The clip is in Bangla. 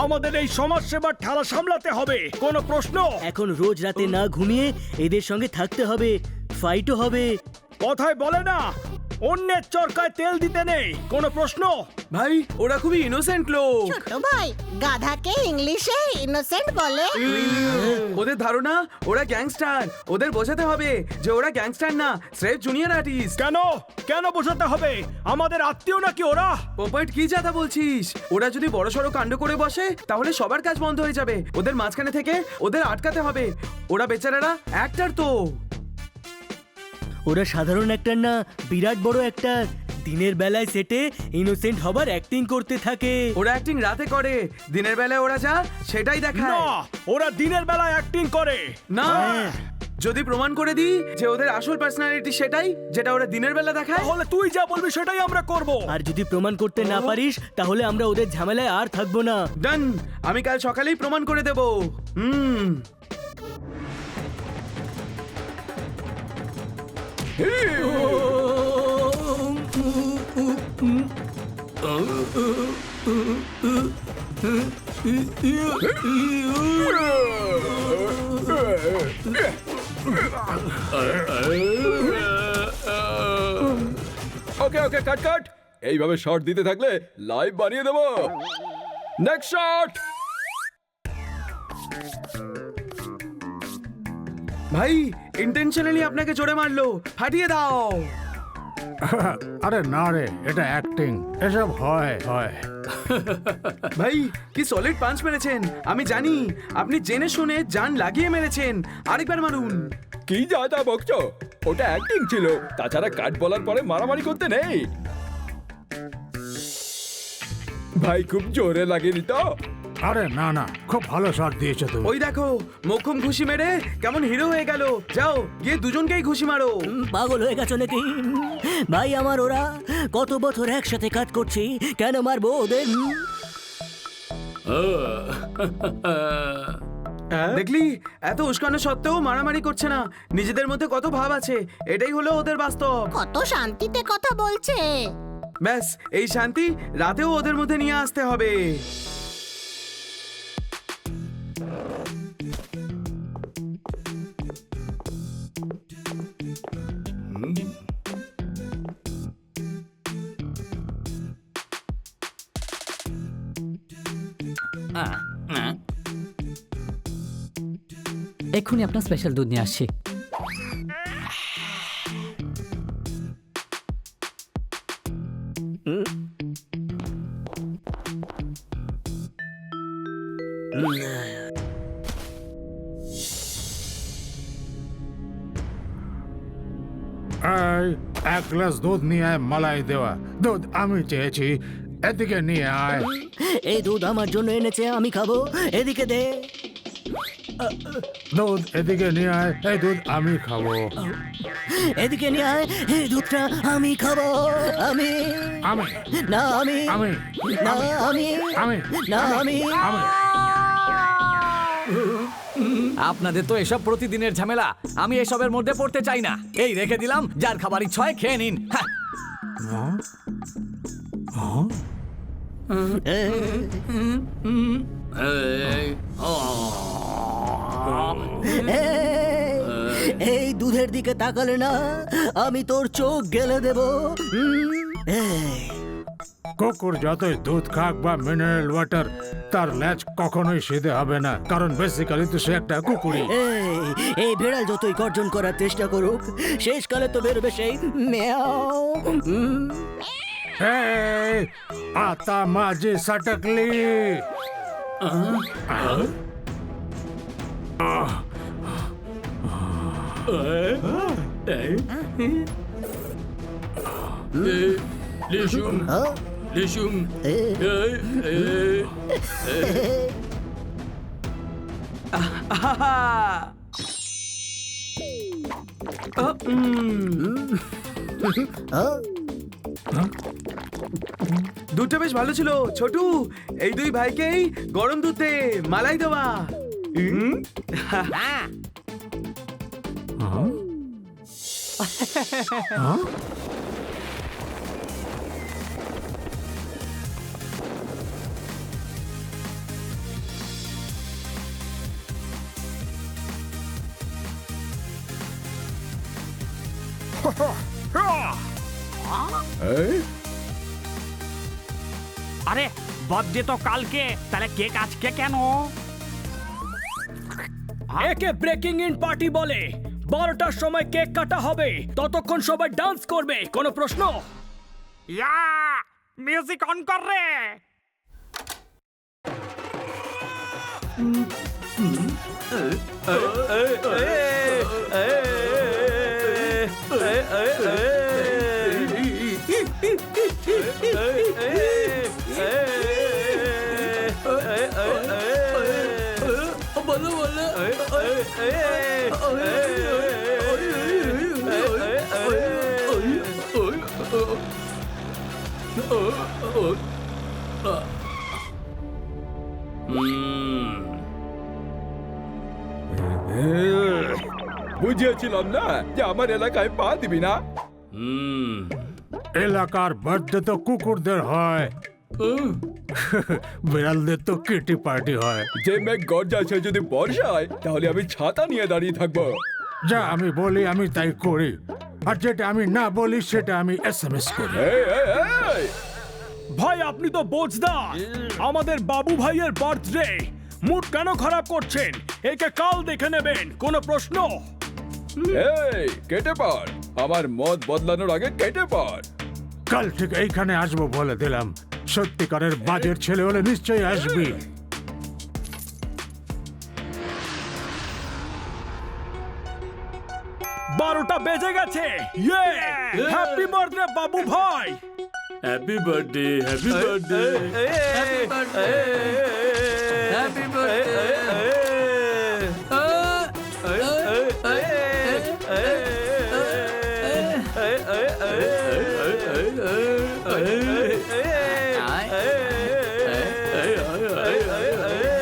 আমাদের এই সমাজ সেবার ঠেলা সামলাতে হবে, কোনো প্রশ্ন? এখন রোজ রাতে না ঘুমিয়ে এদের সঙ্গে থাকতে হবে, ফাইটও হবে। কথায় বলে না, অন্যের চরকায় তেল দিতে নেই, কোনো প্রশ্ন? ভাই ওরা খুবই ইনোসেন্ট লোক। ছোট ভাই, গাধাকে ইংলিশে ইনোসেন্ট বলে। ওদের ধারণা ওরা গ্যাংস্টার। ওদের বোঝাতে হবে যে ওরা গ্যাংস্টার না, স্রেফ জুনিয়র আর্টিস্ট। কেন কেন বোঝাতে হবে? আমাদের আত্মীয় নাকি ওরা? পপয়েট কি যাতা বলছিস? ওরা যদি বড়সড় কাণ্ড করে বসে তাহলে সবার কাজ বন্ধ হয়ে যাবে। ওদের মাঝখানে থেকে ওদের আটকাতে হবে। ওরা বেচারারা অ্যাক্টর তো। ওরা সাধারণ অ্যাক্টর না, বিরাট বড় অ্যাক্টর। দিনের বেলায় সেটে ইনোসেন্ট হবার অ্যাক্টিং করতে থাকে। ওরা অ্যাক্টিং রাতে করে, দিনের বেলায় ওরা যা সেটাই না, দেখায়। ওরা দিনের বেলায় অ্যাক্টিং করে। না, হ্যাঁ। যদি প্রমাণ করে দিই যে ওদের আসল পার্সোনালিটি সেটাই যেটা ওরা দিনের বেলা দেখায়। তাহলে তুই যা বলবি সেটাই আমরা করব। আর যদি প্রমাণ করতে না পারিস তাহলে আমরা ওদের ঝামেলায় আর থাকবো না। ডান, আমি কাল সকালেই প্রমাণ করে দেব। ওকে ওকে, কাট কাট। এইভাবে শট দিতে থাকলে লাইভ বানিয়ে দেবো। Next shot. ভাই ইন্টেনশনালি আপনাকে জোরে মারলো, ফাটিয়ে দাও। আরে না রে, এটা অ্যাক্টিং, এসব হয় হয়। ভাই কি সলিড পাঞ্চ মেরেছেন। আমি জানি আপনি জেনে শুনে জান লাগিয়ে মেরেছেন। আরেকবার মারুন। কি যা তা বকছো? ওটা অ্যাক্টিং ছিল, তাছাড়া কাট বলার পরে মারামারি করতে নেই। ভাই খুব জোরে লাগেনি তো? আরে না না, খুব ভালো শট দিয়েছো তুমি। ওই দেখো মোক্ষম ঘুষি মেরে কেমন হিরো হয়ে গেল। যাও গিয়ে দুজনকেই ঘুষি মারো। পাগল হয়ে গেছো নাকি? ভাই আমার ওরা কত বছর একসাথে কাজ করছি, কেন মারবো ওদের? দেখলি এত উস্কানো সত্ত্বেও মারামারি করছে না। নিজেদের মধ্যে কত ভাব আছে, এটাই হলো ওদের বাস্তব। কত শান্তিতে কথা বলছে। ব্যাস এই শান্তি রাতেও ওদের মধ্যে নিয়ে আসতে হবে। এক্ষুনি আপনার স্পেশাল দুধ নিয়ে আসছি। এই, এক গ্লাস দুধ নিয়ে আয়, মালাই দেওয়া দুধ আমি চেয়েছি। এদিকে নিয়ে আয়। এই দুধ আমার জন্য এনেছে, আমি খাবো। এদিকে দে। দুধ এদিকে নিয়ে আয়, এই দুধ আমি খাবো। এদিকে নিয়ে আয়, এই দুধটা আমি খাবো। আমি আমি না, আমি আমি না, আমি আমি না, আমি আমি আপনাদের তো এসব প্রতিদিনের ঝামেলা, আমি এসবের মধ্যে পড়তে চাই না। এই রেখে দিলাম, যার খাবার ইচ্ছা হয় খেয়ে নিন। হ্যাঁ। এই দুধের দিকে তাকালে না আমি তোর চোখ গেলে দেব। কুকুর যতই দুধ খাক বা মিনারেল ওয়াটার, তার ল্যাজ কখনোই সিধে হবে না, কারণ বেসিক্যালি তো সে একটা কুকুরই। এই বিড়াল যতই গর্জন করার চেষ্টা করুক, শেষকালে তো বেরোবে সেই মেয়াও। এই, आता माझी सटकली। লিশুম, লিশুম। দুধটা বেশ ভালো ছিল ছোটু। এই দুই ভাইকেই গরম দুধে মালাই দেওয়া। এই, আরে বার্থডে তো কালকে, তাহলে কেক আজকে কেন? একে ব্রেকিং ইন পার্টি বলে। 12টার সময় কেক কাটা হবে, ততক্ষণ সবাই ডান্স করবে। কোনো প্রশ্ন? ইয়া, মিউজিক অন কর রে। বুঝিয়েছিলাম না যে আমার এলাকায় পা দিবি না। এলাকার বার্থডে তো কুকুরদের হয়, বিড়ালদের তো কিটি পার্টি হয়। যে মেঘ গর্জাছে যদি বর্ষা হয়, তাহলে আমি ছাতা নিয়ে দাঁড়িয়ে থাকবো। যা আমি বলি আমি তাই করি, আর যেটা আমি না বলি সেটা আমি SMS করি। এই, এই, এই, ভাই আপনি তো বোঝদার। আমাদের বাবু ভাইয়ের বার্থডে, মুড কেন খারাপ করছেন? একে কাল দেখে নেবেন। কোনো প্রশ্ন? এই, কেটে পড়। আমার মত বদলানোর আগে কেটে পড়। কাল ঠিক এইখানে আসবো বলে দিলাম। সত্যিকারের বাজের ছেলে হলে নিশ্চয়ই আসবি। 12টা বেজে গেছে। ইয়ে, হ্যাপি বার্থডে বাবু ভাই। Happy birthday, happy birthday. Happy birthday.